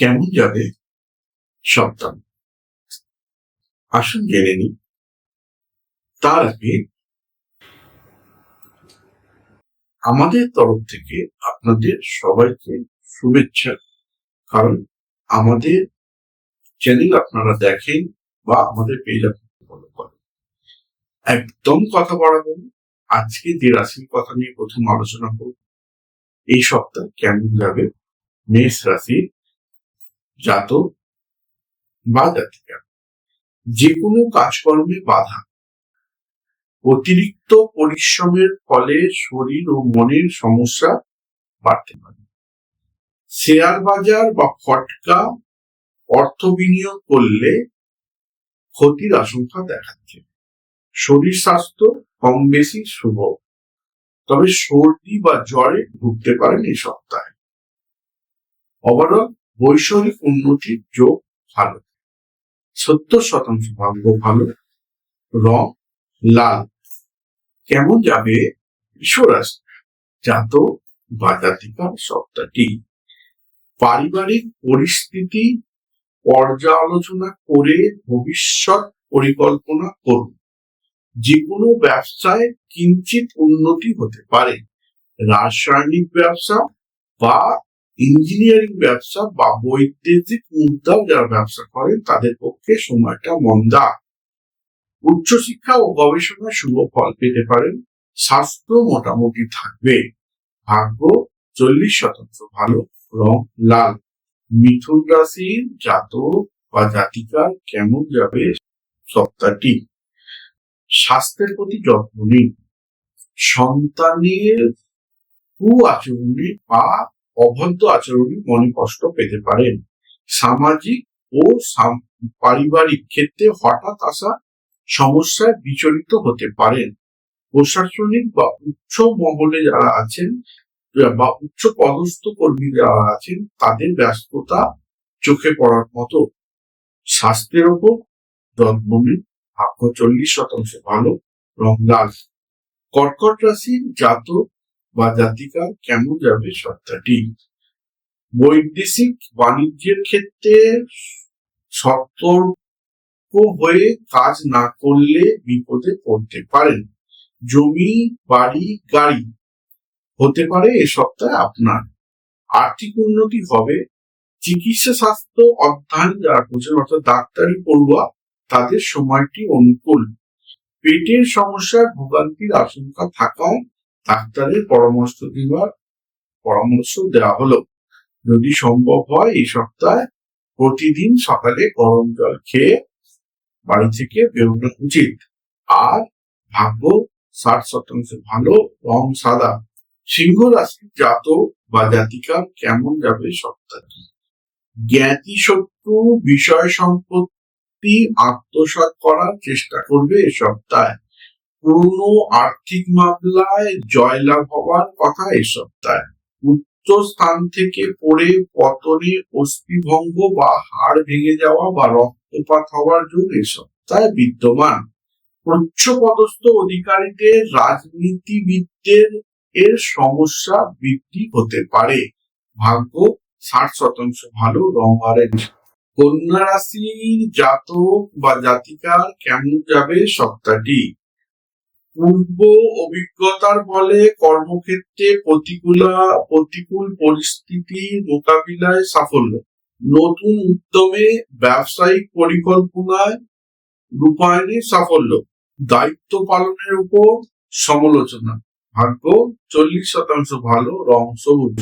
কেমন যাবে সপ্তাহ? আসুন জেনে নিই। তার আগে আমাদের তরফ থেকে আপনাদের সবাইকে শুভেচ্ছা। কারণ আমাদের চ্যানেল আপনারা দেখেন বা আমাদের পেজ আপনারা ফলো করেন। একদম কথা বাড়াবো না। আজকে যে রাশির কথা নিয়ে প্রথম আলোচনা করব, এই সপ্তাহ কেমন যাবে মেষ রাশির জাতক বা জাতিকা। যে কোনো কাজকর্মে বাধা, অতিরিক্ত পরিশ্রমের ফলে শরীর ও মনের সমস্যা বাড়তে পারে। শেয়ার বাজার বা ফটকা অর্থ বিনিয়োগ করলে ক্ষতির আশঙ্কা দেখাচ্ছে। শরীর স্বাস্থ্য কম বেশি শুভ, তবে সর্দি বা জ্বরে ভুগতে পারেন এই সপ্তাহে। ওভারঅল বৈষয়িক উন্নতির যোগ ভালো, 70% ভাগ্য ভালো। রং লাল। কেমন যাবে বিশ্বরাশি জাতক বা জাতিকার সপ্তাহটি? পারিবারিক পরিস্থিতি পর্যালোচনা করে ভবিষ্যৎ পরিকল্পনা করুন। যে কোনো ব্যবসায় কিঞ্চিত উন্নতি হতে পারে। রাসায়নিক ব্যবসা বা ইঞ্জিনিয়ারিং ব্যবসা বা বৈদেশিক মুদ্রাও যারা ব্যবসা করেন তাদের পক্ষে সময়টা মন্দা। উচ্চশিক্ষা ও গবেষণায় শুভ ফল পেতে পারেন। স্বাস্থ্য মোটামুটি থাকবে। ভাগ্য 40% ভালো। রং লাল। মিথুন রাশির জাতক বা জাতিকার কেমন যাবে সপ্তাহটি? স্বাস্থ্যের প্রতি যত্ন নিন। সন্তানের আচরণে বা অভদ্র আচরণে মনে কষ্ট পেতে পারেন। সামাজিক ও পারিবারিক ক্ষেত্রে হঠাৎ আসা সমস্যায় বিচলিত হতে পারেন। প্রশাসনিক বা উচ্চ মহলে যারা আছেন বা উচ্চ পদস্থ কর্মী যারা আছেন তাদের ব্যস্ততা চোখে পড়ার মতো। স্বাস্থ্যের ওপর যত্ন নিন। ভাগ্য 40% ভালো। রং লাল। কর্কট রাশির জাতক বা জাতিকা কেমন যাবে সপ্তাহটি? বৈদেশিক বাণিজ্যের ক্ষেত্রে সতর্ক হয়ে কাজ না করলে বিপদে পড়তে পারেন। জমি বাড়ি গাড়ি হতে পারে এ সপ্তাহে আপনার। আর্থিক উন্নতি হবে। চিকিৎসা স্বাস্থ্য অধ্যয়ন যারা করছেন অর্থাৎ ডাক্তারি পড়ুয়া তাদের সময়টি অনুকূল। পেটের সমস্যার ভোগান্তির আশঙ্কা থাকায় ডাক্তারের পরামর্শ দেওয়া হলো। যদি সম্ভব হয় এই সপ্তাহে প্রতিদিন সকালে গরম জল খেয়ে বাড়ি থেকে বেরোনো উচিত। আর ভাগ্য 60% ভালো। রং সাদা। সিংহ রাশির জাতক বা জাতিকা কেমন যাবে সপ্তাহটি? জ্ঞাতি শত্রু বিষয় সম্পত্তি আত্মসাৎ করার চেষ্টা করবে এ সপ্তাহে। পুরনো আর্থিক মামলায় জয়লাভ হওয়ার কথা এ সপ্তাহে। উচ্চ স্থান থেকে পড়ে পতনে অস্থিভঙ্গ বা হাড় ভেঙে যাওয়া বা রক্তপাত হওয়ার জন্য এ সপ্তাহে বিদ্যমান। উচ্চ পদস্থ অধিকারীদের রাজনীতিবিদদের এর সমস্যা বৃদ্ধি হতে পারে। ভাগ্য 60% ভালো। রং অরেঞ্জ। কন্যা রাশির জাতক বা জাতিকার কেমন যাবে সপ্তাহটি? পূর্ব অভিজ্ঞতার বলে কর্মক্ষেত্রে প্রতিকূল পরিস্থিতি মোকাবিলায় সাফল্য। নতুন উদ্যমে ব্যবসায়িক পরিকল্পনায় রূপায়ণে সাফল্য। দায়িত্ব পালনের উপর সমালোচনা। ভাগ্য 40% ভালো। রং সবুজ।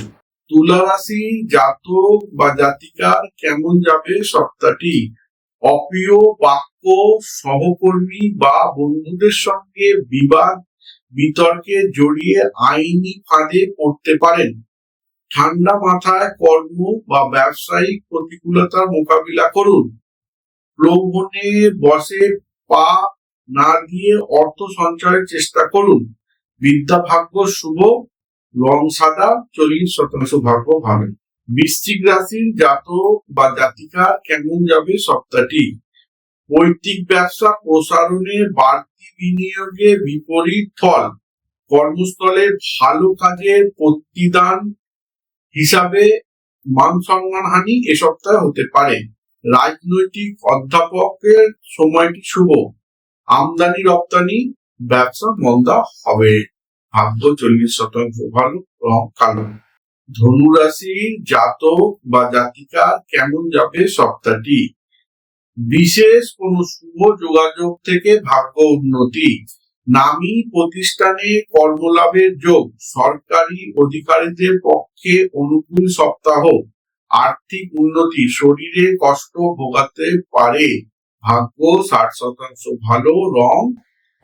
তুলা রাশি জাতক বা জাতিকার কেমন যাবে সপ্তাহটি? অপ্রিয় বাক্য সহকর্মী বা বন্ধুদের সঙ্গে বিবাদ বিতর্কে জড়িয়ে আইনি ফাঁদে পড়তে পারেন। ঠান্ডা মাথায় কর্ম বা ব্যবসায়িক প্রতিকূলতার মোকাবিলা করুন। প্রলোভনে বসে পা না দিয়ে অর্থ সঞ্চয়ের চেষ্টা করুন। বিদ্যা ভাগ্য শুভ। রং সাদা। 40% ভাগ্য ভালো। বৃশ্চিক রাশির জাতক বা জাতিকা কেমন যাবে সপ্তাহটি? পৈতৃক ব্যবসা প্রসারণে বাড়তি বিনিয়োগে বিপরীত ফল। কর্মস্থলে ভালো কাজের প্রতিদান হিসাবে মান সম্মান হানি এ সপ্তাহে হতে পারে। রাজনৈতিক অধ্যাপকের সময়টি শুভ। আমদানি রপ্তানি ব্যবসা মন্দা হবে। ভাগ্য 40% ভালো, রং কালো। ধনুরাশির জাতক বা জাতিকা কেমন যাবে সপ্তাহটি? বিশেষ কোন শুভ যোগাযোগ থেকে ভাগ্য উন্নতি, নামী প্রতিষ্ঠানে কর্মলাভের যোগ, সরকারি অধিকারীদের পক্ষে অনুকূল সপ্তাহ, আর্থিক উন্নতি, শরীরে কষ্ট ভোগাতে পারে। ভাগ্য 60% ভালো, রং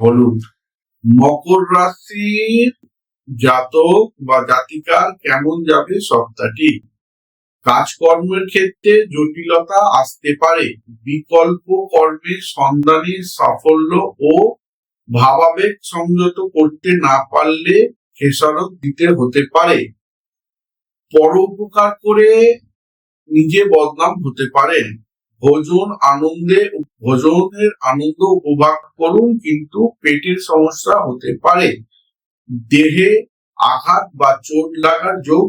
হলুদ। মকর রাশির জাতক বা জাতিকার কেমন যাবে সপ্তাহটি? কাজকর্মের ক্ষেত্রে জটিলতা আসতে পারে। বিকল্প কর্মের সন্ধানে সাফল্য ও ভাবাবেগ সংযত করতে না পারলে খেসারত দিতে হতে পারে। পরোপকার করে নিজে বদনাম হতে পারেন। ভোজনের আনন্দ উপভোগ করুন, কিন্তু পেটের সমস্যা হতে পারে। দেহে আঘাত বা চোট লাগার যোগ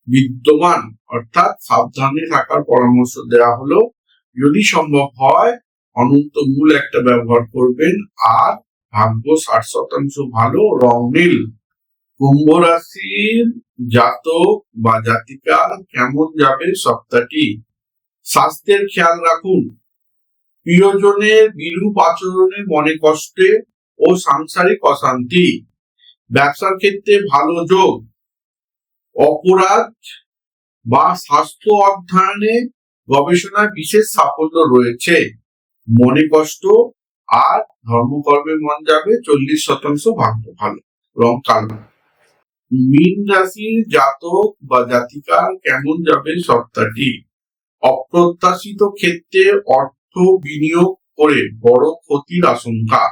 বিদ্যমান, অর্থাৎ সাবধানে থাকার পরামর্শ দেওয়া হলো। যদি সম্ভব হয় অনন্ত মূল একটা ব্যবহার করবেন। আর ভাগ্য 60% ভালো, রং নীল। কুম্ভ রাশির জাতক বা জাতিকা কেমন যাবে সপ্তাহটি? স্বাস্থ্যের খেয়াল রাখুন। প্রিয়জনের বিরূপ আচরণে মনে কষ্টে ও সাংসারিক অশান্তি। ব্যবসার ক্ষেত্রে ভালো যোগ। অপরাধ বা স্বাস্থ্য অধ্যয়নে গবেষণায় বিশেষ সাফল্য রয়েছে। মনে কষ্ট আর ধর্মকর্মে মন যাবে। 40% ভাগ্য ভালো, রং কালো। মীন রাশির জাতক বা জাতিকার কেমন যাবে সপ্তাহটি? অপ্রত্যাশিত ক্ষেত্রে অর্থ বিনিয়োগ করে বড় ক্ষতির আশঙ্কা।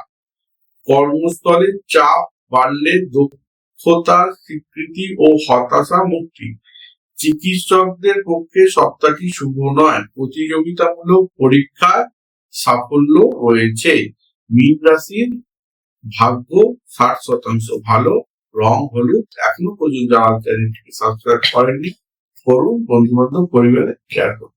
কর্মস্থলে চাপ বাড়লে দক্ষতার স্বীকৃতি ও হতাশা মুক্তি। চিকিৎসকদের পক্ষে সপ্তাহটি শুভ নয়। প্রতিযোগিতামূলক পরীক্ষায় সাফল্য রয়েছে। মীন রাশির ভাগ্য 60% ভালো, রং হলুদ। এখনো পর্যন্ত যারা চ্যানেলটিকে সাবস্ক্রাইব করেননি, করুন, বন্ধু বান্ধব পরিবারে শেয়ার করুন।